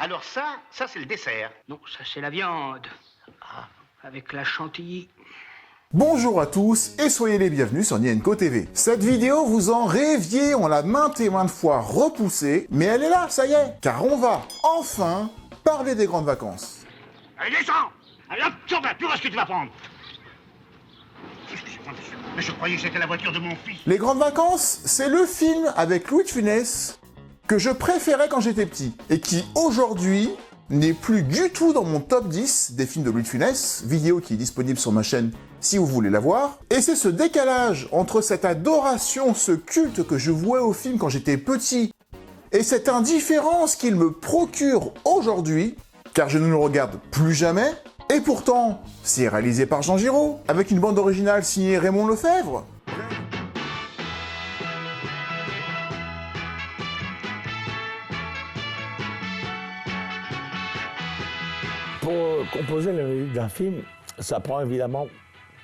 Alors ça c'est le dessert. Non, ça c'est la viande. Avec la chantilly. Bonjour à tous et soyez les bienvenus sur Nienko TV. Cette vidéo, vous en rêviez, on l'a maintes et maintes fois repoussée, mais elle est là, ça y est, car on va enfin parler des grandes vacances. Allez, descends. Allez, hop, tiens, tu vois ce que tu vas prendre. Excusez-moi, monsieur, mais je croyais que c'était la voiture de mon fils. Les grandes vacances, c'est le film avec Louis de Funès que je préférais quand j'étais petit et qui aujourd'hui n'est plus du tout dans mon top 10 des films de Louis de Funès, vidéo qui est disponible sur ma chaîne si vous voulez la voir. Et c'est ce décalage entre cette adoration, ce culte que je vouais au film quand j'étais petit et cette indifférence qu'il me procure aujourd'hui, car je ne le regarde plus jamais, et pourtant, c'est réalisé par Jean Giraud, avec une bande originale signée Raymond Lefebvre. Pour composer la musique d'un film, ça prend évidemment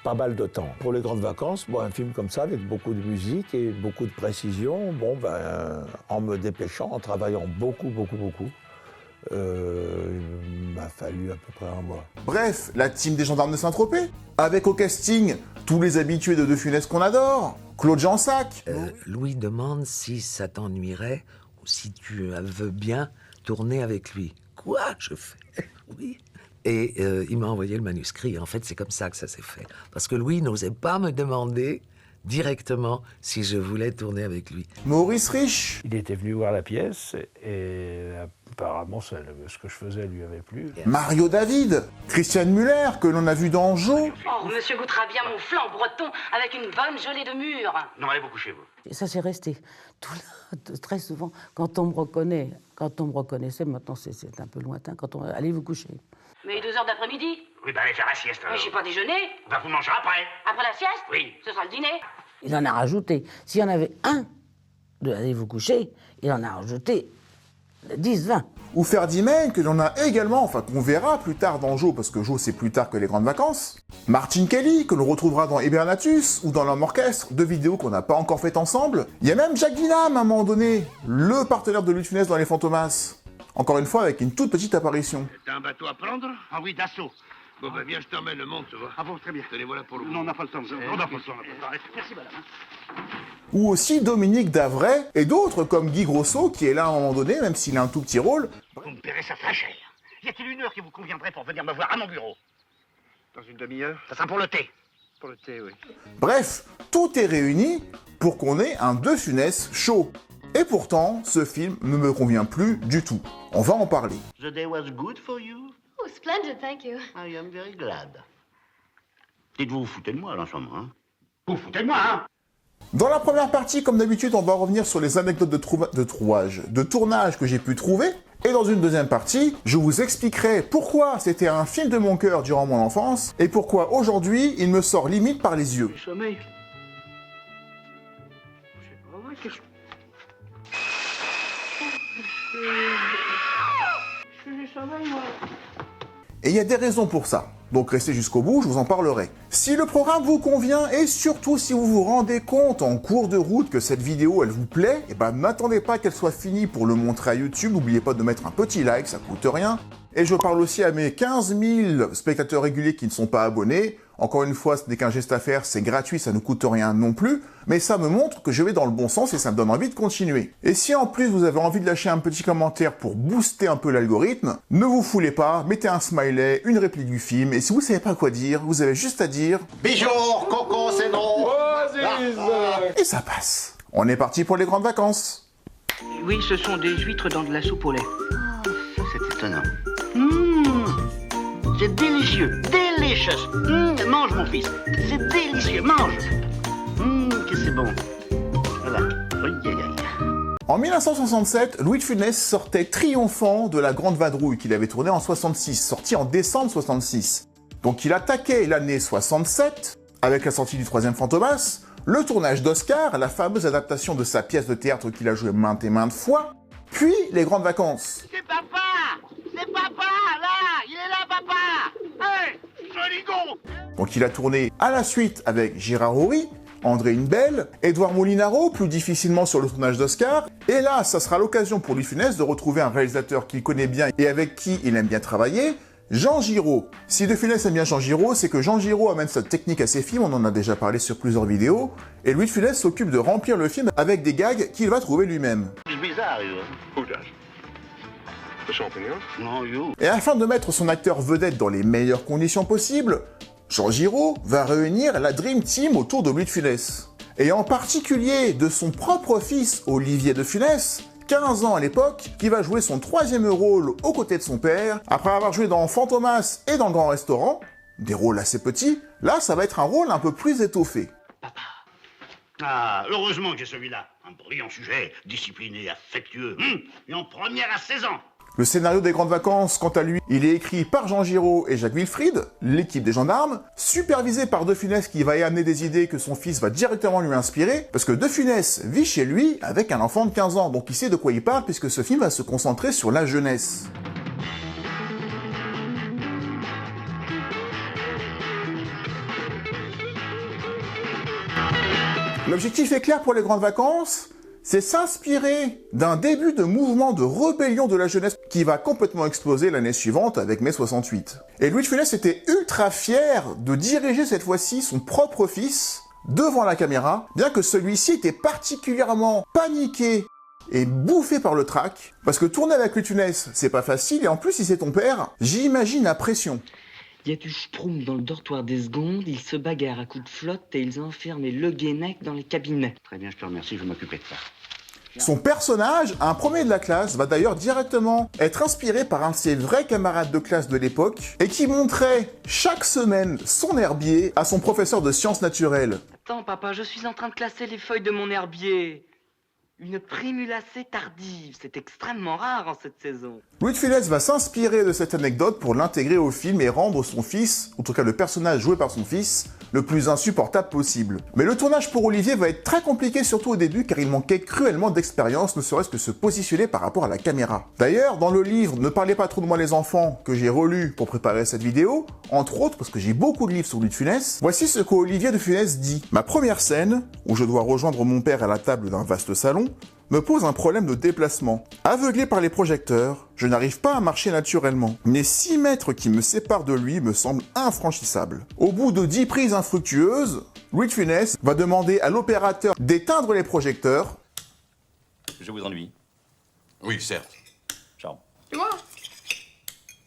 pas mal de temps. Pour les grandes vacances, bon, un film comme ça, avec beaucoup de musique et beaucoup de précision, bon, en me dépêchant, en travaillant beaucoup, il m'a fallu à peu près un mois. Bref, la team des gendarmes de Saint-Tropez, avec au casting tous les habitués de De Funès qu'on adore, Claude Jansac. Louis demande si ça t'ennuierait ou si tu veux bien tourner avec lui. Quoi? Je fais oui. Et il m'a envoyé le manuscrit. En fait, c'est comme ça que ça s'est fait. Parce que Louis n'osait pas me demander directement si je voulais tourner avec lui. Maurice Rich. Il était venu voir la pièce et apparemment ce que je faisais lui avait plu. Mario David. Christiane Muller, que l'on a vu dans Jo. Oh, monsieur goûtera bien mon flan breton avec une bonne gelée de mûre. Non, allez vous coucher, vous. Et ça, c'est resté. Très souvent, quand on me reconnaissait, maintenant c'est un peu lointain, allez vous coucher. Mais 2 heures d'après-midi? Oui, allez faire la sieste. Mais j'ai pas déjeuné. Vous mangerez après. Après la sieste? Oui. Ce sera le dîner. Il en a rajouté. S'il y en avait un de allez vous coucher, il en a rajouté 10, 20. Ou Ferdinand, que l'on a également, enfin qu'on verra plus tard dans Jo, parce que Jo c'est plus tard que les grandes vacances. Martin Kelly, que l'on retrouvera dans Hibernatus, ou dans L'Homme Orchestre, 2 vidéos qu'on n'a pas encore faites ensemble. Il y a même Jacques Dinam, à un moment donné, le partenaire de Louis de Funès dans Les Fantomas. Encore une fois, avec une toute petite apparition. T'as un bateau à prendre? Ah oui, d'assaut. Bon, viens, je t'emmène le monde, tu vois. Ah bon, très bien. Tenez, voilà pour le Non, on n'a pas le temps. On n'a pas le temps. Merci, madame. Ou aussi Dominique Davray, et d'autres comme Guy Grosso, qui est là à un moment donné, même s'il a un tout petit rôle. Vous me paierez ça très cher. Y a-t-il une heure qui vous conviendrait pour venir me voir à mon bureau? Dans une demi-heure? Ça sera pour le thé. Pour le thé, oui. Bref, tout est réuni pour qu'on ait un De Funès chaud. Et pourtant, ce film ne me convient plus du tout. On va en parler. The day was good for you? Oh, splendid, thank you. I am very glad. Dites-vous, vous foutez de moi, là, en ce moment, hein? Vous foutez de moi, hein? Dans la première partie, comme d'habitude, on va revenir sur les anecdotes de tournage que j'ai pu trouver. Et dans une deuxième partie, je vous expliquerai pourquoi c'était un film de mon cœur durant mon enfance et pourquoi aujourd'hui, il me sort limite par les yeux. Du sommeil. C'est pas vrai que je suis du sommeil, moi. Et il y a des raisons pour ça. Donc restez jusqu'au bout, je vous en parlerai. Si le programme vous convient et surtout si vous vous rendez compte en cours de route que cette vidéo elle vous plaît, et n'attendez pas qu'elle soit finie pour le montrer à YouTube, n'oubliez pas de mettre un petit like, ça coûte rien. Et je parle aussi à mes 15 000 spectateurs réguliers qui ne sont pas abonnés. Encore une fois, ce n'est qu'un geste à faire, c'est gratuit, ça ne coûte rien non plus, mais ça me montre que je vais dans le bon sens et ça me donne envie de continuer. Et si en plus vous avez envie de lâcher un petit commentaire pour booster un peu l'algorithme, ne vous foulez pas, mettez un smiley, une réplique du film, et si vous savez pas quoi dire, vous avez juste à dire « Bijou, Coco, c'est non !» et ça passe. On est parti pour les grandes vacances. Oui, ce sont des huîtres dans de la soupe au lait. Ça, c'est étonnant. C'est délicieux, delicious. Mange, mon fils. C'est délicieux, mange. Que c'est bon. Voilà. En 1967, Louis de Funès sortait triomphant de La Grande Vadrouille qu'il avait tourné en 66, sorti en décembre 66. Donc il attaquait l'année 67, avec la sortie du 3e Fantomas, le tournage d'Oscar, la fameuse adaptation de sa pièce de théâtre qu'il a jouée maintes et maintes fois, puis les grandes vacances. C'est papa! C'est papa, là! Il est là, papa! Hé! Joligon! Donc il a tourné à la suite avec Gérard Houry, André Hinebelle, Édouard Molinaro, plus difficilement sur le tournage d'Oscar, et là, ça sera l'occasion pour Louis de Funès de retrouver un réalisateur qu'il connaît bien et avec qui il aime bien travailler, Jean Giraud. Si De Funès aime bien Jean Giraud, c'est que Jean Giraud amène cette technique à ses films, on en a déjà parlé sur plusieurs vidéos, et Louis de Funès s'occupe de remplir le film avec des gags qu'il va trouver lui-même. C'est bizarre, Who does? The champignons? Non, you. Et afin de mettre son acteur vedette dans les meilleures conditions possibles, Jean Giraud va réunir la Dream Team autour de Louis de Funès. Et en particulier de son propre fils, Olivier de Funès, 15 ans à l'époque, qui va jouer son 3e rôle aux côtés de son père, après avoir joué dans Fantomas et dans Le Grand Restaurant, des rôles assez petits, là ça va être un rôle un peu plus étoffé. Ah, heureusement que j'ai celui-là. Un brillant sujet, discipliné, affectueux, et en première à 16 ans. Le scénario des Grandes Vacances, quant à lui, il est écrit par Jean Giraud et Jacques Wilfried, l'équipe des gendarmes, supervisé par De Funès qui va y amener des idées que son fils va directement lui inspirer, parce que De Funès vit chez lui avec un enfant de 15 ans, donc il sait de quoi il parle puisque ce film va se concentrer sur la jeunesse. L'objectif est clair pour les Grandes Vacances, c'est s'inspirer d'un début de mouvement de rébellion de la jeunesse qui va complètement exploser l'année suivante avec mai 68. Et Louis de Funès était ultra fier de diriger cette fois-ci son propre fils devant la caméra, bien que celui-ci était particulièrement paniqué et bouffé par le trac, parce que tourner avec Louis de Funès, c'est pas facile, et en plus si c'est ton père, j'imagine la pression. Il y a du schtroumpf dans le dortoir des secondes, ils se bagarrent à coups de flotte et ils enferment le Guénec dans les cabinets. Très bien, je te remercie, je vais m'occuper de ça. Son personnage, un premier de la classe, va d'ailleurs directement être inspiré par un de ses vrais camarades de classe de l'époque, et qui montrait chaque semaine son herbier à son professeur de sciences naturelles. Attends, papa, je suis en train de classer les feuilles de mon herbier. Une primulacée tardive, c'est extrêmement rare en cette saison. Louis de Funès va s'inspirer de cette anecdote pour l'intégrer au film et rendre son fils, en tout cas le personnage joué par son fils, le plus insupportable possible. Mais le tournage pour Olivier va être très compliqué, surtout au début, car il manquait cruellement d'expérience, ne serait-ce que se positionner par rapport à la caméra. D'ailleurs, dans le livre « Ne parlez pas trop de moi les enfants » que j'ai relu pour préparer cette vidéo, entre autres parce que j'ai beaucoup de livres sur Louis de Funès, voici ce qu'Olivier de Funès dit. « Ma première scène, où je dois rejoindre mon père à la table d'un vaste salon, me pose un problème de déplacement. Aveuglé par les projecteurs, je n'arrive pas à marcher naturellement. Mais 6 mètres qui me séparent de lui me semblent infranchissables. Au bout de 10 prises infructueuses, Louis de Funès va demander à l'opérateur d'éteindre les projecteurs. Je vous ennuie. Oui, certes. Charme. Tu vois?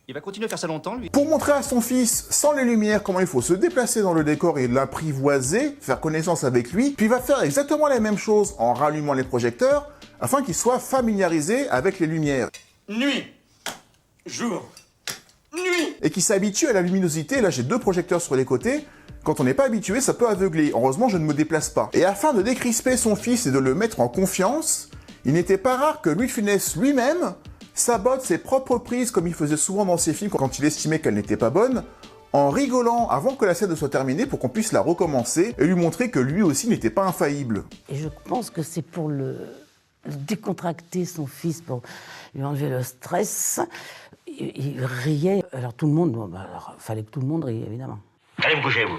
Il va continuer à faire ça longtemps, lui. Pour montrer à son fils, sans les lumières, comment il faut se déplacer dans le décor et l'apprivoiser, faire connaissance avec lui, puis il va faire exactement la même chose en rallumant les projecteurs, afin qu'il soit familiarisé avec les lumières. Nuit. Jour. Nuit. Et qu'il s'habitue à la luminosité. Là, j'ai 2 projecteurs sur les côtés. Quand on n'est pas habitué, ça peut aveugler. Heureusement, je ne me déplace pas. Et afin de décrisper son fils et de le mettre en confiance, il n'était pas rare que Louis de Funès lui-même sabote ses propres prises, comme il faisait souvent dans ses films quand il estimait qu'elles n'étaient pas bonnes, en rigolant avant que la scène ne soit terminée pour qu'on puisse la recommencer et lui montrer que lui aussi n'était pas infaillible. Et je pense que c'est pour le décontracter son fils, pour lui enlever le stress. Il riait. Alors tout le monde, fallait que tout le monde rie, évidemment. Allez vous coucher, vous.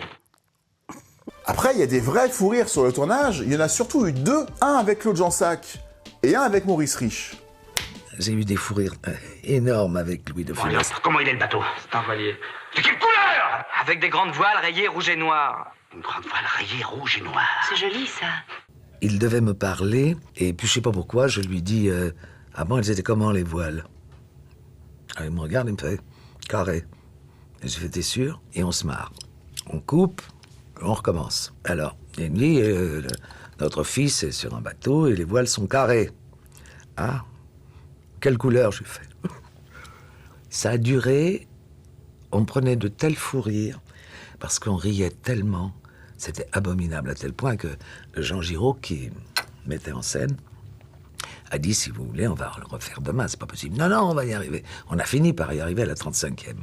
Après, il y a des vrais fous rires sur le tournage. Il y en a surtout eu 2, un avec Claude Jansac et un avec Maurice Rich. J'ai eu des fous rires énormes avec Louis de Bon, Funès. alors, comment il est le bateau? C'est un voilier. De quelle couleur? Avec des grandes voiles rayées rouge et noir. Une grande voile rayée rouge et noire. C'est joli, ça. Il devait me parler, et puis je sais pas pourquoi, je lui dis ah bon, elles étaient comment les voiles? Alors il me regarde, il me fait carré. Et je fais t'es sûr? Et on se marre. On coupe, on recommence. Alors, il y a une nuit, notre fils est sur un bateau et les voiles sont carrées. Ah, quelle couleur, je lui fais. Ça a duré, on prenait de tels fous rires, parce qu'on riait tellement, c'était abominable, à tel point que Jean Giraud, qui mettait en scène, a dit, si vous voulez, on va le refaire demain, c'est pas possible. Non, non, on va y arriver. On a fini par y arriver à la 35e.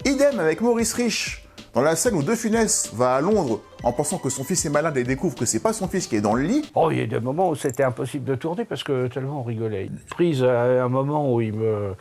Idem avec Maurice Rich. Dans la scène où De Funès va à Londres en pensant que son fils est malade et découvre que c'est pas son fils qui est dans le lit. Oh, il y a des moments où c'était impossible de tourner parce que tellement on rigolait. Une prise à un moment où il me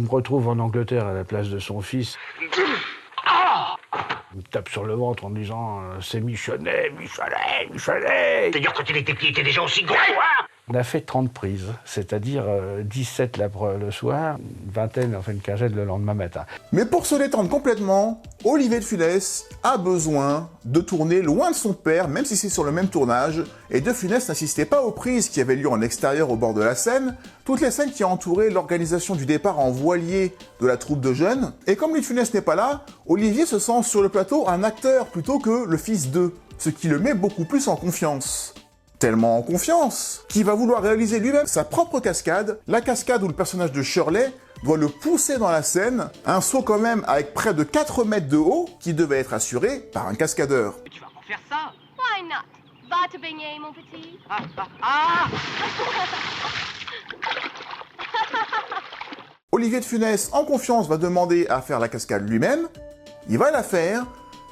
retrouve en Angleterre à la place de son fils. Il me tape sur le ventre en disant c'est Michelet, Michelet, Michelet. C'est-à-dire, quand il était petit, il était déjà aussi gros, hein? On a fait 30 prises, c'est-à-dire 17 le soir, une vingtaine, enfin une quinzaine le lendemain matin. Mais pour se détendre complètement, Olivier de Funès a besoin de tourner loin de son père, même si c'est sur le même tournage, et de Funès n'assistait pas aux prises qui avaient lieu en extérieur au bord de la Seine, toutes les scènes qui entouraient l'organisation du départ en voilier de la troupe de jeunes, et comme Louis de Funès n'est pas là, Olivier se sent sur le plateau un acteur plutôt que le fils d'eux, ce qui le met beaucoup plus en confiance. Tellement en confiance qu'il va vouloir réaliser lui-même sa propre cascade, la cascade où le personnage de Shirley doit le pousser dans la Seine, un saut quand même avec près de 4 mètres de haut qui devait être assuré par un cascadeur. Tu vas m'en faire ça? Why not? Va te baigner, mon petit. Olivier de Funès, en confiance, va demander à faire la cascade lui-même, il va la faire,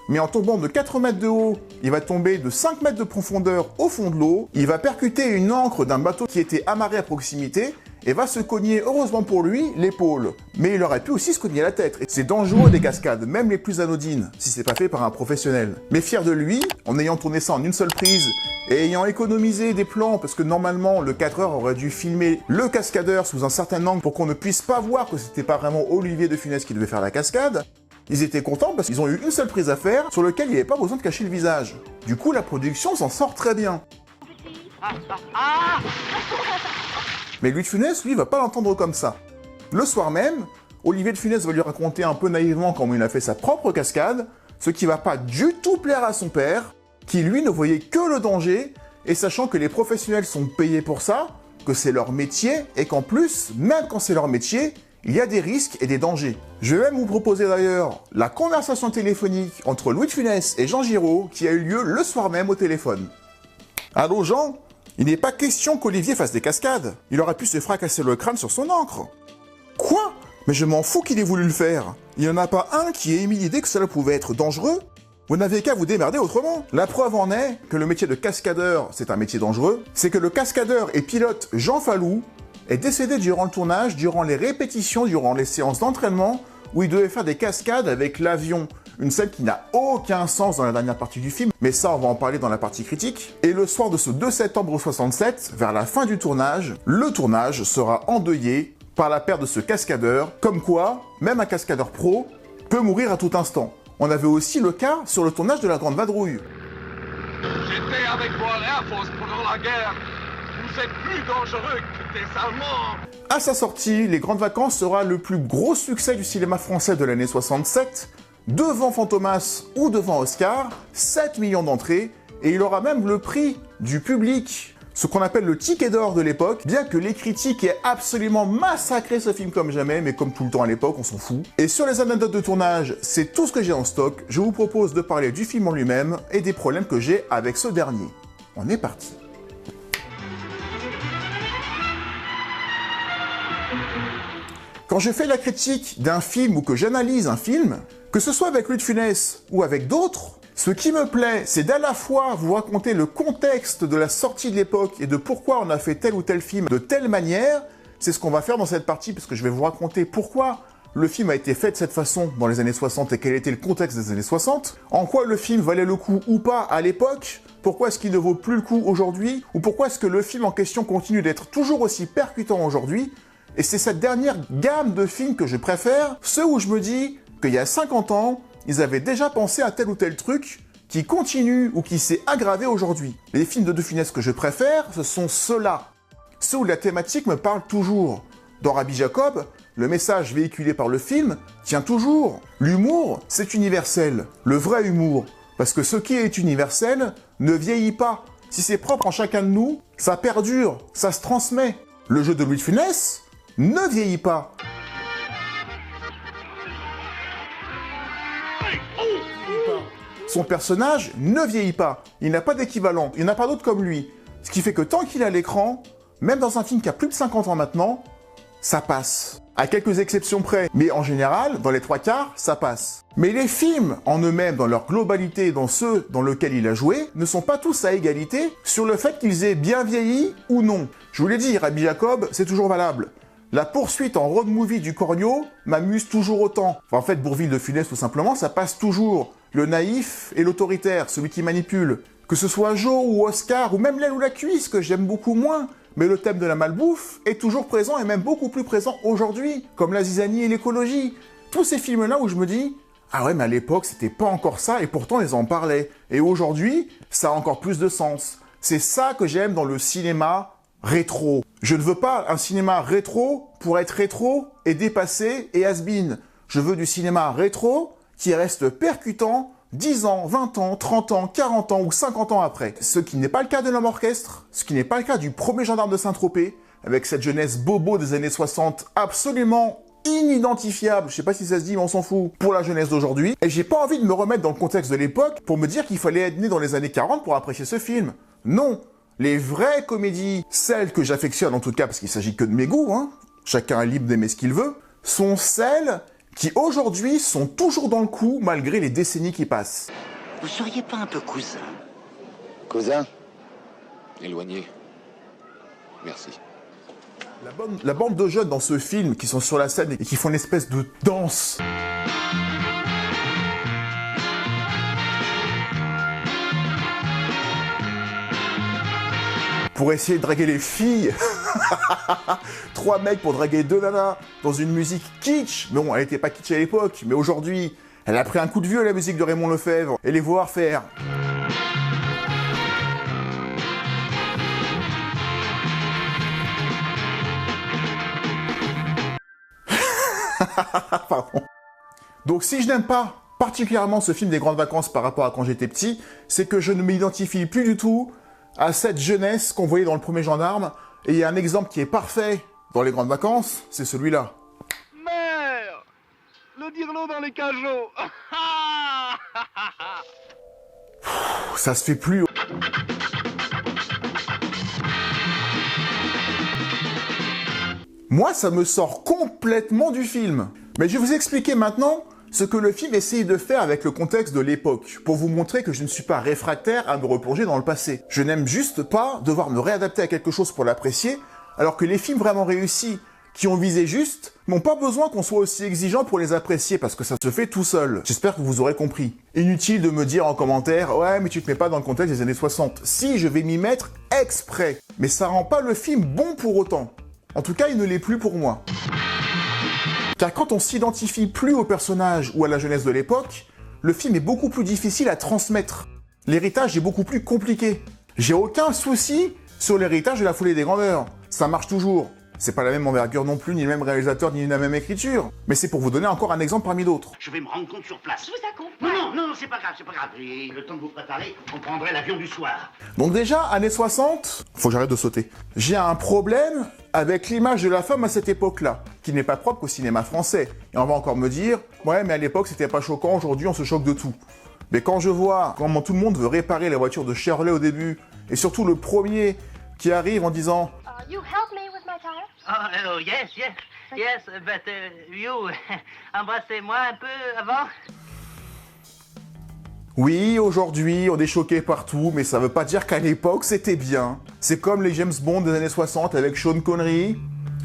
mais en tombant de 4 mètres de haut, il va tomber de 5 mètres de profondeur au fond de l'eau, il va percuter une ancre d'un bateau qui était amarré à proximité, et va se cogner, heureusement pour lui, l'épaule. Mais il aurait pu aussi se cogner la tête. C'est dangereux des cascades, même les plus anodines, si c'est pas fait par un professionnel. Mais fier de lui, en ayant tourné ça en une seule prise, et ayant économisé des plans, parce que normalement le 4 heures aurait dû filmer le cascadeur sous un certain angle pour qu'on ne puisse pas voir que c'était pas vraiment Olivier de Funès qui devait faire la cascade, ils étaient contents parce qu'ils ont eu une seule prise à faire sur laquelle il n'y avait pas besoin de cacher le visage. Du coup, la production s'en sort très bien. Mais Louis de Funès, lui, va pas l'entendre comme ça. Le soir même, Olivier de Funès va lui raconter un peu naïvement comment il a fait sa propre cascade, ce qui va pas du tout plaire à son père, qui lui ne voyait que le danger, et sachant que les professionnels sont payés pour ça, que c'est leur métier, et qu'en plus, même quand c'est leur métier, il y a des risques et des dangers. Je vais même vous proposer d'ailleurs la conversation téléphonique entre Louis de Funès et Jean Giraud qui a eu lieu le soir même au téléphone. Allô Jean? Il n'est pas question qu'Olivier fasse des cascades. Il aurait pu se fracasser le crâne sur son encre. Quoi? Mais je m'en fous qu'il ait voulu le faire. Il n'y en a pas un qui ait émis l'idée que cela pouvait être dangereux. Vous n'avez qu'à vous démerder autrement. La preuve en est que le métier de cascadeur, c'est un métier dangereux. C'est que le cascadeur et pilote Jean Falloux est décédé durant le tournage, durant les répétitions, durant les séances d'entraînement, où il devait faire des cascades avec l'avion. Une scène qui n'a aucun sens dans la dernière partie du film, mais ça on va en parler dans la partie critique. Et le soir de ce 2 septembre 67, vers la fin du tournage, le tournage sera endeuillé par la perte de ce cascadeur, comme quoi, même un cascadeur pro peut mourir à tout instant. On avait aussi le cas sur le tournage de La Grande Vadrouille. J'étais avec vous à l'Air Force pendant la guerre. Vous êtes plus dangereux que des Allemands. À sa sortie, Les Grandes Vacances sera le plus gros succès du cinéma français de l'année 67, devant Fantomas ou devant Oscar, 7 millions d'entrées, et il aura même le prix du public, ce qu'on appelle le ticket d'or de l'époque, bien que les critiques aient absolument massacré ce film comme jamais, mais comme tout le temps à l'époque, on s'en fout. Et sur les anecdotes de tournage, c'est tout ce que j'ai en stock, je vous propose de parler du film en lui-même et des problèmes que j'ai avec ce dernier. On est parti. Quand je fais la critique d'un film ou que j'analyse un film, que ce soit avec Louis de Funès ou avec d'autres, ce qui me plaît, c'est d'à la fois vous raconter le contexte de la sortie de l'époque et de pourquoi on a fait tel ou tel film de telle manière. C'est ce qu'on va faire dans cette partie, parce que je vais vous raconter pourquoi le film a été fait de cette façon dans les années 60 et quel était le contexte des années 60, en quoi le film valait le coup ou pas à l'époque, pourquoi est-ce qu'il ne vaut plus le coup aujourd'hui, ou pourquoi est-ce que le film en question continue d'être toujours aussi percutant aujourd'hui. Et c'est cette dernière gamme de films que je préfère, ceux où je me dis qu'il y a 50 ans, ils avaient déjà pensé à tel ou tel truc qui continue ou qui s'est aggravé aujourd'hui. Les films de Funès que je préfère, ce sont ceux-là. Ceux où la thématique me parle toujours. Dans Rabbi Jacob, le message véhiculé par le film tient toujours. L'humour, c'est universel. Le vrai humour. Parce que ce qui est universel ne vieillit pas. Si c'est propre en chacun de nous, ça perdure, ça se transmet. Le jeu de Louis de Funès ne vieillit pas. Son personnage ne vieillit pas. Il n'a pas d'équivalent. Il n'y en a pas d'autre comme lui. Ce qui fait que tant qu'il est à l'écran, même dans un film qui a plus de 50 ans maintenant, ça passe. À quelques exceptions près, mais en général, dans les 3/4, ça passe. Mais les films, en eux-mêmes, dans leur globalité, dans ceux dans lesquels il a joué, ne sont pas tous à égalité sur le fait qu'ils aient bien vieilli ou non. Je vous l'ai dit, Rabbi Jacob, c'est toujours valable. La poursuite en road movie du Cornio m'amuse toujours autant. Enfin, en fait, Bourvil de Funès, tout simplement, ça passe toujours. Le naïf et l'autoritaire, celui qui manipule. Que ce soit Joe ou Oscar, ou même l'aile ou la cuisse, que j'aime beaucoup moins. Mais le thème de la malbouffe est toujours présent, et même beaucoup plus présent aujourd'hui. Comme la zizanie et l'écologie. Tous ces films-là où je me dis... Ah ouais, mais à l'époque, c'était pas encore ça, et pourtant, ils en parlaient. Et aujourd'hui, ça a encore plus de sens. C'est ça que j'aime dans le cinéma rétro. Je ne veux pas un cinéma rétro pour être rétro et dépassé et has-been. Je veux du cinéma rétro qui reste percutant 10 ans, 20 ans, 30 ans, 40 ans ou 50 ans après. Ce qui n'est pas le cas de l'homme orchestre, ce qui n'est pas le cas du premier gendarme de Saint-Tropez, avec cette jeunesse bobo des années 60 absolument inidentifiable, je sais pas si ça se dit, mais on s'en fout, pour la jeunesse d'aujourd'hui. Et j'ai pas envie de me remettre dans le contexte de l'époque pour me dire qu'il fallait être né dans les années 40 pour apprécier ce film. Non. Les vraies comédies, celles que j'affectionne en tout cas, parce qu'il s'agit que de mes goûts, hein, chacun est libre d'aimer ce qu'il veut, sont celles qui aujourd'hui sont toujours dans le coup malgré les décennies qui passent. Vous seriez pas un peu cousin? Cousin? Éloigné. Merci. La bande de jeunes dans ce film qui sont sur la scène et qui font une espèce de danse. Pour essayer de draguer les filles. 3 mecs pour draguer 2 nanas dans une musique kitsch. Mais bon, elle était pas kitsch à l'époque, mais aujourd'hui, elle a pris un coup de vieux la musique de Raymond Lefebvre. Et les voir faire... Pardon. Donc si je n'aime pas particulièrement ce film des grandes vacances par rapport à quand j'étais petit, c'est que je ne m'identifie plus du tout à cette jeunesse qu'on voyait dans le premier gendarme. Et il y a un exemple qui est parfait dans les grandes vacances, c'est celui-là. Mère! Le dirlo dans les cajots! Ça se fait plus. Moi, ça me sort complètement du film. Mais je vais vous expliquer maintenant ce que le film essaye de faire avec le contexte de l'époque, pour vous montrer que je ne suis pas réfractaire à me replonger dans le passé. Je n'aime juste pas devoir me réadapter à quelque chose pour l'apprécier, alors que les films vraiment réussis, qui ont visé juste, n'ont pas besoin qu'on soit aussi exigeant pour les apprécier, parce que ça se fait tout seul. J'espère que vous aurez compris. Inutile de me dire en commentaire « Ouais, mais tu te mets pas dans le contexte des années 60 ». Si, je vais m'y mettre exprès. Mais ça rend pas le film bon pour autant. En tout cas, il ne l'est plus pour moi. Car quand on s'identifie plus au personnage ou à la jeunesse de l'époque, le film est beaucoup plus difficile à transmettre. L'héritage est beaucoup plus compliqué. J'ai aucun souci sur l'héritage de La Folie des Grandeurs. Ça marche toujours. C'est pas la même envergure non plus, ni le même réalisateur, ni la même écriture. Mais c'est pour vous donner encore un exemple parmi d'autres. Je vais me rendre compte sur place. Je vous accompagne. Non, c'est pas grave, c'est pas grave. Et le temps de vous préparer, on prendrait l'avion du soir. Donc déjà, années 60, faut que j'arrête de sauter. J'ai un problème avec l'image de la femme à cette époque-là, qui n'est pas propre au cinéma français. Et on va encore me dire, ouais, mais à l'époque, c'était pas choquant, aujourd'hui, on se choque de tout. Mais quand je vois comment tout le monde veut réparer la voiture de Shirley au début, et surtout le premier qui arrive en disant... You help me with my tire? Oh, yes, but you, embrassez-moi un peu avant. Oui, aujourd'hui, on est choqué partout, mais ça veut pas dire qu'à l'époque, c'était bien. C'est comme les James Bond des années 60 avec Sean Connery,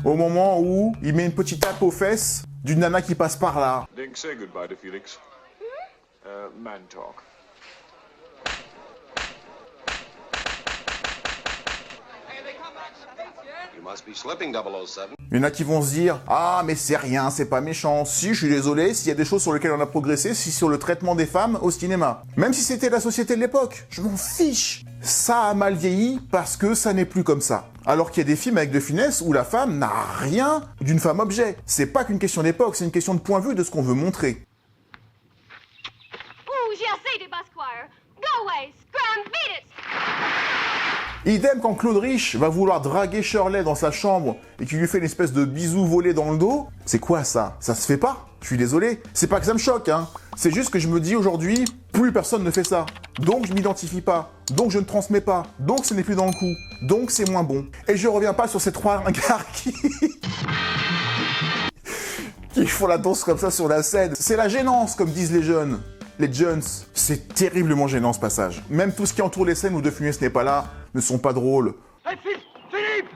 au moment où il met une petite tape aux fesses d'une nana qui passe par là. Dink, say goodbye to Felix. Man talk. Il y en a qui vont se dire « Ah, mais c'est rien, c'est pas méchant. Si, je suis désolé, s'il y a des choses sur lesquelles on a progressé, c'est sur le traitement des femmes au cinéma. Même si c'était la société de l'époque, je m'en fiche. Ça a mal vieilli parce que ça n'est plus comme ça. Alors qu'il y a des films avec De Funès où la femme n'a rien d'une femme objet. C'est pas qu'une question d'époque, c'est une question de point de vue de ce qu'on veut montrer. Ooh, j'ai assez des Basquire. Go away, scram, beat it! Idem quand Claude Rich va vouloir draguer Shirley dans sa chambre et qu'il lui fait une espèce de bisou volé dans le dos. C'est quoi ça? Ça se fait pas? Je suis désolé. C'est pas que ça me choque, hein. C'est juste que je me dis aujourd'hui, plus personne ne fait ça. Donc je m'identifie pas. Donc je ne transmets pas. Donc ce n'est plus dans le coup. Donc c'est moins bon. Et je reviens pas sur ces 3 ringards qui font la danse comme ça sur la scène. C'est la gênance, comme disent les jeunes. Les jeunes, c'est terriblement gênant ce passage. Même tout ce qui entoure les scènes où De Funès n'est pas là ne sont pas drôles. Hey, Philippe!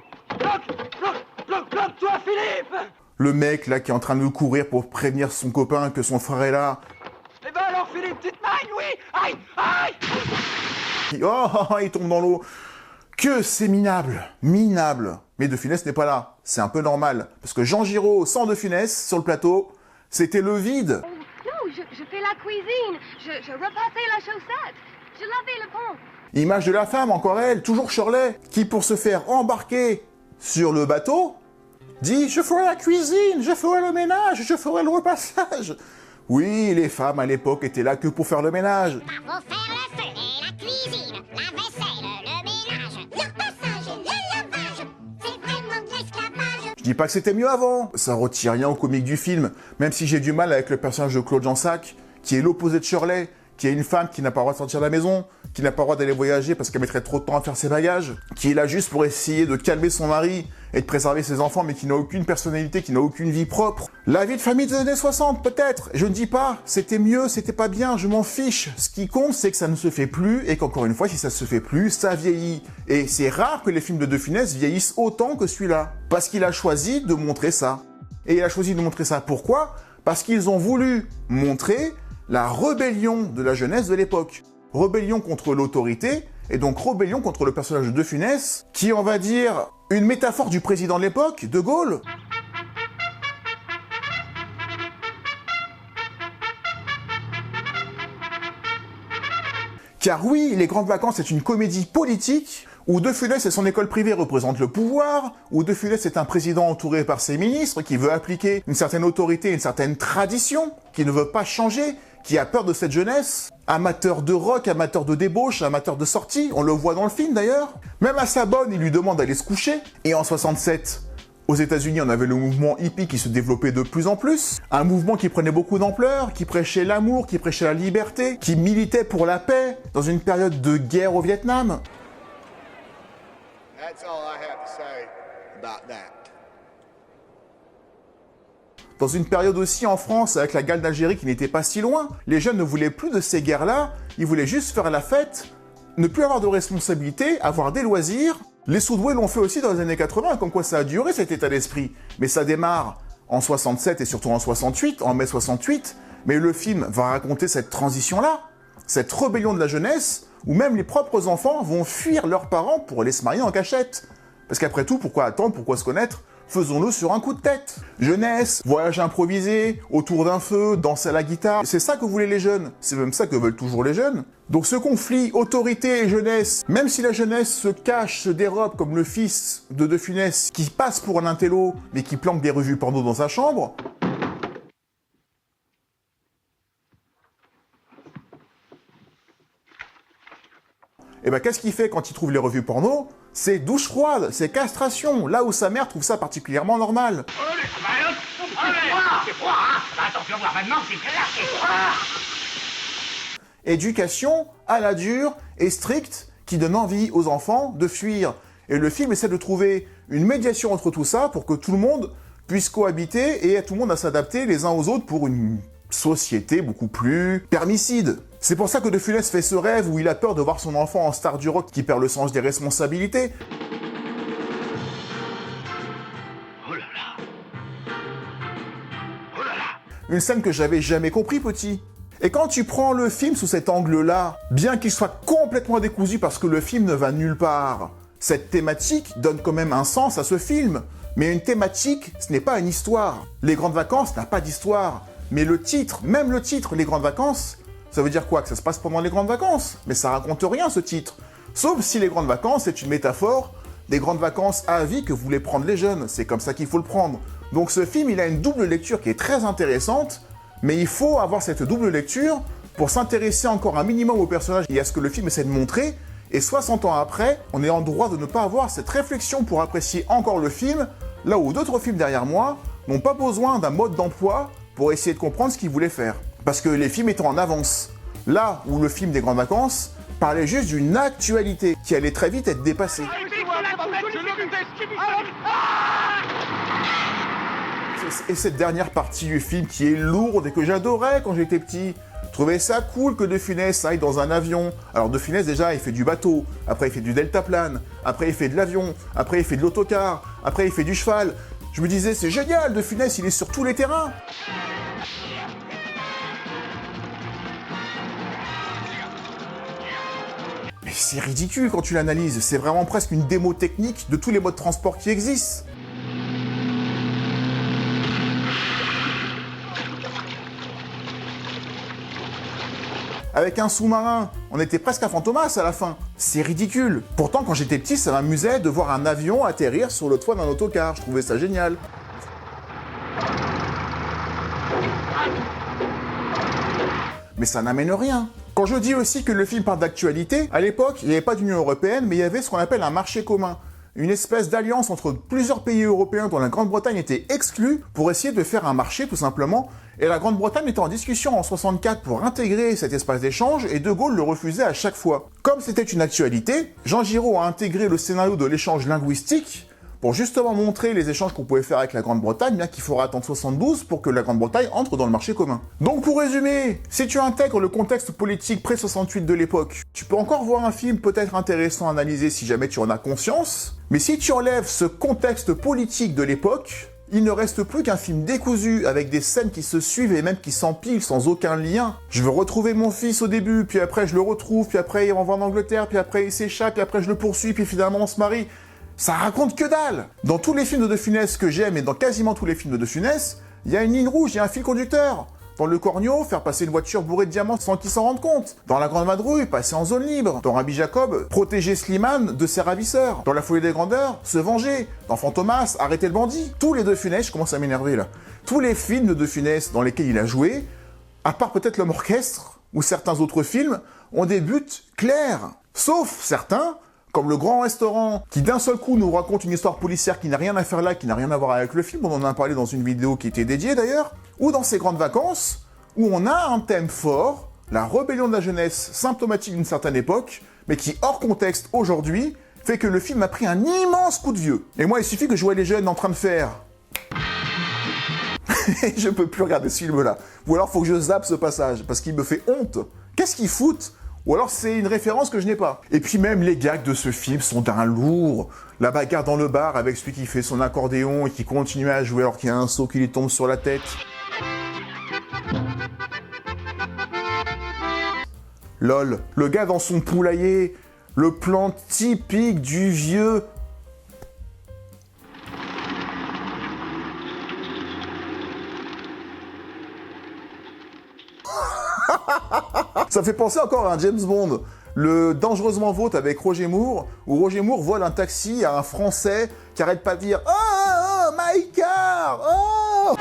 Bloque-toi, Philippe! Le mec là qui est en train de courir pour prévenir son copain que son frère est là. Eh ben alors, fais les petites mains, oui. Aïe, aïe. Oh, il tombe dans l'eau. Que c'est minable, minable. Mais De Funès n'est pas là. C'est un peu normal. Parce que Jean Giraud, sans De Funès, sur le plateau, c'était le vide. Non, je fais la cuisine. Je repassais la chaussette. Je lavais le pont. Image de la femme, encore elle, toujours Shirley, qui pour se faire embarquer sur le bateau, dit « Je ferai la cuisine, je ferai le ménage, je ferai le repassage ». Oui, les femmes à l'époque étaient là que pour faire le ménage. Pour faire le feu et la cuisine, la vaisselle, le ménage, le repassage, le lavage, c'est vraiment de l'esclavage. Je dis pas que c'était mieux avant, ça retire rien au comique du film, même si j'ai du mal avec le personnage de Claude Jansac, qui est l'opposé de Shirley, qui est une femme qui n'a pas le droit de sortir de la maison, qui n'a pas le droit d'aller voyager parce qu'elle mettrait trop de temps à faire ses bagages, qui est là juste pour essayer de calmer son mari et de préserver ses enfants, mais qui n'a aucune personnalité, qui n'a aucune vie propre. La vie de famille des années 60, peut-être. Je ne dis pas, c'était mieux, c'était pas bien, je m'en fiche. Ce qui compte, c'est que ça ne se fait plus, et qu'encore une fois, si ça se fait plus, ça vieillit. Et c'est rare que les films de Funès vieillissent autant que celui-là. Parce qu'il a choisi de montrer ça. Et il a choisi de montrer ça pourquoi ? Parce qu'ils ont voulu montrer la rébellion de la jeunesse de l'époque. Rébellion contre l'autorité, et donc rébellion contre le personnage de Funès, qui est, on va dire, une métaphore du président de l'époque, De Gaulle. Car oui, Les Grandes Vacances est une comédie politique, où De Funès et son école privée représentent le pouvoir, où De Funès est un président entouré par ses ministres, qui veut appliquer une certaine autorité, une certaine tradition, qui ne veut pas changer, qui a peur de cette jeunesse, amateur de rock, amateur de débauche, amateur de sortie, on le voit dans le film d'ailleurs. Même à sa bonne, il lui demande d'aller se coucher. Et en 67, aux États-Unis, on avait le mouvement hippie qui se développait de plus en plus. Un mouvement qui prenait beaucoup d'ampleur, qui prêchait l'amour, qui prêchait la liberté, qui militait pour la paix dans une période de guerre au Vietnam. That's all I have to say about that. Dans une période aussi en France, avec la guerre d'Algérie qui n'était pas si loin, les jeunes ne voulaient plus de ces guerres-là, ils voulaient juste faire la fête, ne plus avoir de responsabilités, avoir des loisirs. Les Soudoués l'ont fait aussi dans les années 80, comme quoi ça a duré cet état d'esprit. Mais ça démarre en 67 et surtout en 68, en mai 68, mais le film va raconter cette transition-là, cette rébellion de la jeunesse, où même les propres enfants vont fuir leurs parents pour aller se marier en cachette. Parce qu'après tout, pourquoi attendre, pourquoi se connaître ? Faisons-le sur un coup de tête. Jeunesse, voyage improvisé, autour d'un feu, danser à la guitare. C'est ça que voulaient les jeunes. C'est même ça que veulent toujours les jeunes. Donc ce conflit autorité et jeunesse, même si la jeunesse se cache, se dérobe comme le fils de Funès, qui passe pour un intello, mais qui planque des revues porno dans sa chambre, et ben qu'est-ce qu'il fait quand il trouve les revues porno ? C'est douche froide, c'est castration, là où sa mère trouve ça particulièrement normal. Attention, voir maintenant, c'est clair, c'est froid. Éducation à la dure et stricte qui donne envie aux enfants de fuir. Et le film essaie de trouver une médiation entre tout ça pour que tout le monde puisse cohabiter et tout le monde à s'adapter les uns aux autres pour une société beaucoup plus permicide. C'est pour ça que De Funès fait ce rêve où il a peur de voir son enfant en star du rock qui perd le sens des responsabilités. Oh là là. Oh là là. Une scène que j'avais jamais compris, petit. Et quand tu prends le film sous cet angle-là, bien qu'il soit complètement décousu parce que le film ne va nulle part, cette thématique donne quand même un sens à ce film. Mais une thématique, ce n'est pas une histoire. Les Grandes Vacances n'a pas d'histoire. Mais le titre, même le titre, Les Grandes Vacances, ça veut dire quoi? Que ça se passe pendant les Grandes Vacances? Mais ça raconte rien, ce titre. Sauf si les Grandes Vacances, c'est une métaphore des grandes vacances à vie que voulaient prendre les jeunes. C'est comme ça qu'il faut le prendre. Donc ce film, il a une double lecture qui est très intéressante, mais il faut avoir cette double lecture pour s'intéresser encore un minimum au personnage et à ce que le film essaie de montrer. Et 60 ans après, on est en droit de ne pas avoir cette réflexion pour apprécier encore le film, là où d'autres films derrière moi n'ont pas besoin d'un mode d'emploi pour essayer de comprendre ce qu'ils voulaient faire. Parce que les films étaient en avance. Là où le film des Grandes Vacances parlait juste d'une actualité qui allait très vite être dépassée. Et cette dernière partie du film qui est lourde et que j'adorais quand j'étais petit, je trouvais ça cool que De Funès aille dans un avion. Alors De Funès déjà, il fait du bateau, après il fait du deltaplane, après il fait de l'avion, après il fait de l'autocar, après il fait du cheval. Je me disais, c'est génial, De Funès, il est sur tous les terrains. Mais c'est ridicule quand tu l'analyses, c'est vraiment presque une démo technique de tous les modes de transport qui existent. Avec un sous-marin, on était presque à Fantomas à la fin. C'est ridicule. Pourtant, quand j'étais petit, ça m'amusait de voir un avion atterrir sur le toit d'un autocar. Je trouvais ça génial. Mais ça n'amène rien. Quand je dis aussi que le film parle d'actualité, à l'époque, il n'y avait pas d'Union européenne, mais il y avait ce qu'on appelle un marché commun. Une espèce d'alliance entre plusieurs pays européens dont la Grande-Bretagne était exclue pour essayer de faire un marché tout simplement. Et la Grande-Bretagne était en discussion en 64 pour intégrer cet espace d'échange et De Gaulle le refusait à chaque fois. Comme c'était une actualité, Jean Giraud a intégré le scénario de l'échange linguistique pour justement montrer les échanges qu'on pouvait faire avec la Grande-Bretagne, bien qu'il faudra attendre 72 pour que la Grande-Bretagne entre dans le marché commun. Donc pour résumer, si tu intègres le contexte politique pré-68 de l'époque, tu peux encore voir un film peut-être intéressant à analyser si jamais tu en as conscience, mais si tu enlèves ce contexte politique de l'époque, il ne reste plus qu'un film décousu avec des scènes qui se suivent et même qui s'empilent sans aucun lien. Je veux retrouver mon fils au début, puis après je le retrouve, puis après il rentre en Angleterre, puis après il s'échappe, puis après je le poursuis, puis finalement on se marie. Ça raconte que dalle! Dans tous les films de Funès que j'aime, et dans quasiment tous les films de Funès, il y a une ligne rouge, il y a un fil conducteur. Dans Le Corneau, faire passer une voiture bourrée de diamants sans qu'ils s'en rendent compte. Dans La Grande Vadrouille, passer en zone libre. Dans Rabbi Jacob, protéger Slimane de ses ravisseurs. Dans La Folie des Grandeurs, se venger. Dans Fantomas, arrêter le bandit. Tous les De Funès, je commence à m'énerver là. Tous les films de De Funès dans lesquels il a joué, à part peut-être L'Homme Orchestre, ou certains autres films, ont des buts clairs. Sauf certains, comme Le Grand Restaurant, qui d'un seul coup nous raconte une histoire policière qui n'a rien à faire là, qui n'a rien à voir avec le film, on en a parlé dans une vidéo qui était dédiée d'ailleurs, ou dans Ses Grandes Vacances, où on a un thème fort, la rébellion de la jeunesse, symptomatique d'une certaine époque, mais qui, hors contexte aujourd'hui, fait que le film a pris un immense coup de vieux. Et moi, il suffit que je vois les jeunes en train de faire... Et je peux plus regarder ce film-là. Ou alors, faut que je zappe ce passage, parce qu'il me fait honte. Qu'est-ce qu'ils foutent ? Ou alors c'est une référence que je n'ai pas. Et puis même les gags de ce film sont d'un lourd. La bagarre dans le bar avec celui qui fait son accordéon et qui continue à jouer alors qu'il y a un seau qui lui tombe sur la tête. Lol, le gars dans son poulailler, le plan typique du vieux. Ça fait penser encore à un James Bond, le Dangereusement Vôtre avec Roger Moore, où Roger Moore vole un taxi à un Français qui arrête pas de dire « Oh, oh, my car! Oh !»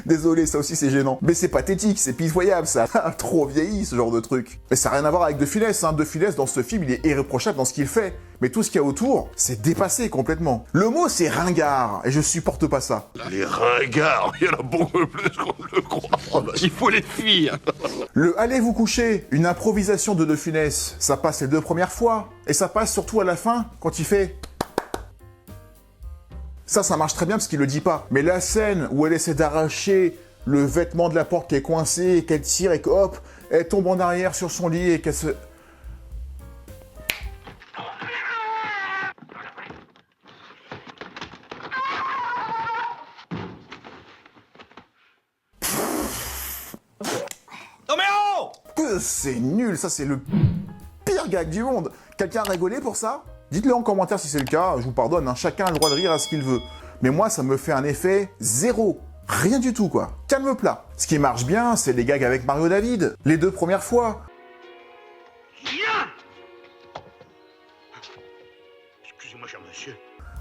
Désolé, ça aussi c'est gênant. Mais c'est pathétique, c'est pitoyable, ça a trop vieilli ce genre de truc. Mais ça n'a rien à voir avec De Funès, hein. De Funès dans ce film, il est irréprochable dans ce qu'il fait. Mais tout ce qu'il y a autour, c'est dépassé complètement. Le mot c'est ringard, et je supporte pas ça. Les ringards, il y en a beaucoup plus qu'on ne le croit. Il faut les fuir. Le allez vous coucher, une improvisation de Funès, ça passe les 2 premières fois. Et ça passe surtout à la fin, quand il fait... Ça marche très bien parce qu'il le dit pas. Mais la scène où elle essaie d'arracher le vêtement de la porte qui est coincé, et qu'elle tire et que hop, elle tombe en arrière sur son lit et qu'elle se... Non mais oh! C'est nul, ça c'est le pire gag du monde. Quelqu'un a rigolé pour ça ? Dites-le en commentaire si c'est le cas, je vous pardonne, hein. Chacun a le droit de rire à ce qu'il veut. Mais moi, ça me fait un effet zéro. Rien du tout, quoi. Calme plat. Ce qui marche bien, c'est les gags avec Mario David. Les 2 premières fois. Excusez-moi, cher monsieur.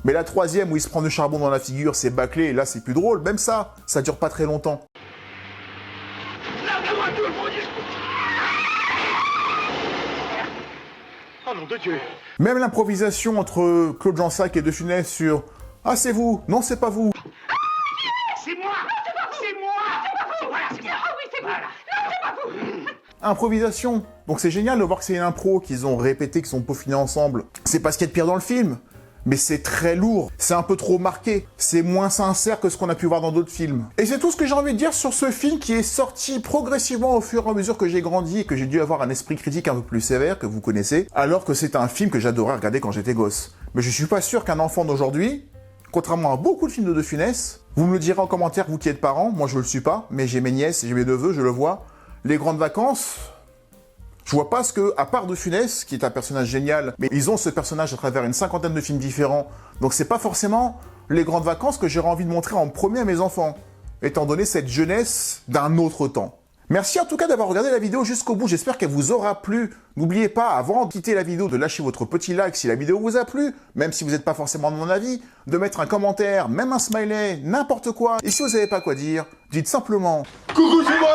Mais la 3e où il se prend du charbon dans la figure, c'est bâclé, et là c'est plus drôle. Même ça dure pas très longtemps. Larguez-moi tout le monde! Oh nom de Dieu! Même l'improvisation entre Claude Jansac et De Funès sur « Ah, c'est vous! Non, c'est pas vous! » C'est moi! C'est moi! C'est moi! C'est moi! Ah oui, c'est moi! Non, c'est pas vous! Improvisation. Donc c'est génial de voir que c'est une impro qu'ils ont répété, qu'ils sont peaufinés ensemble. C'est pas ce qu'il y a de pire dans le film. Mais c'est très lourd, c'est un peu trop marqué, c'est moins sincère que ce qu'on a pu voir dans d'autres films. Et c'est tout ce que j'ai envie de dire sur ce film qui est sorti progressivement au fur et à mesure que j'ai grandi et que j'ai dû avoir un esprit critique un peu plus sévère, que vous connaissez, alors que c'est un film que j'adorais regarder quand j'étais gosse. Mais je suis pas sûr qu'un enfant d'aujourd'hui, contrairement à beaucoup de films de Funès, vous me le direz en commentaire, vous qui êtes parents, moi je le suis pas, mais j'ai mes nièces, j'ai mes neveux, je le vois. Les grandes vacances, je vois pas ce que, à part de Funès, qui est un personnage génial, mais ils ont ce personnage à travers une cinquantaine de films différents, donc c'est pas forcément les grandes vacances que j'aurais envie de montrer en premier à mes enfants, étant donné cette jeunesse d'un autre temps. Merci en tout cas d'avoir regardé la vidéo jusqu'au bout, j'espère qu'elle vous aura plu. N'oubliez pas, avant de quitter la vidéo, de lâcher votre petit like si la vidéo vous a plu, même si vous n'êtes pas forcément de mon avis, de mettre un commentaire, même un smiley, n'importe quoi. Et si vous n'avez pas quoi dire, dites simplement « Coucou, c'est moi !»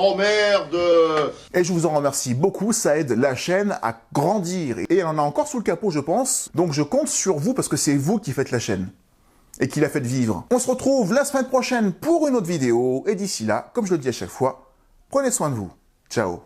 Oh merde! Et je vous en remercie beaucoup, ça aide la chaîne à grandir. Et elle en a encore sous le capot, je pense. Donc je compte sur vous parce que c'est vous qui faites la chaîne. Et qui la faites vivre. On se retrouve la semaine prochaine pour une autre vidéo. Et d'ici là, comme je le dis à chaque fois, prenez soin de vous. Ciao.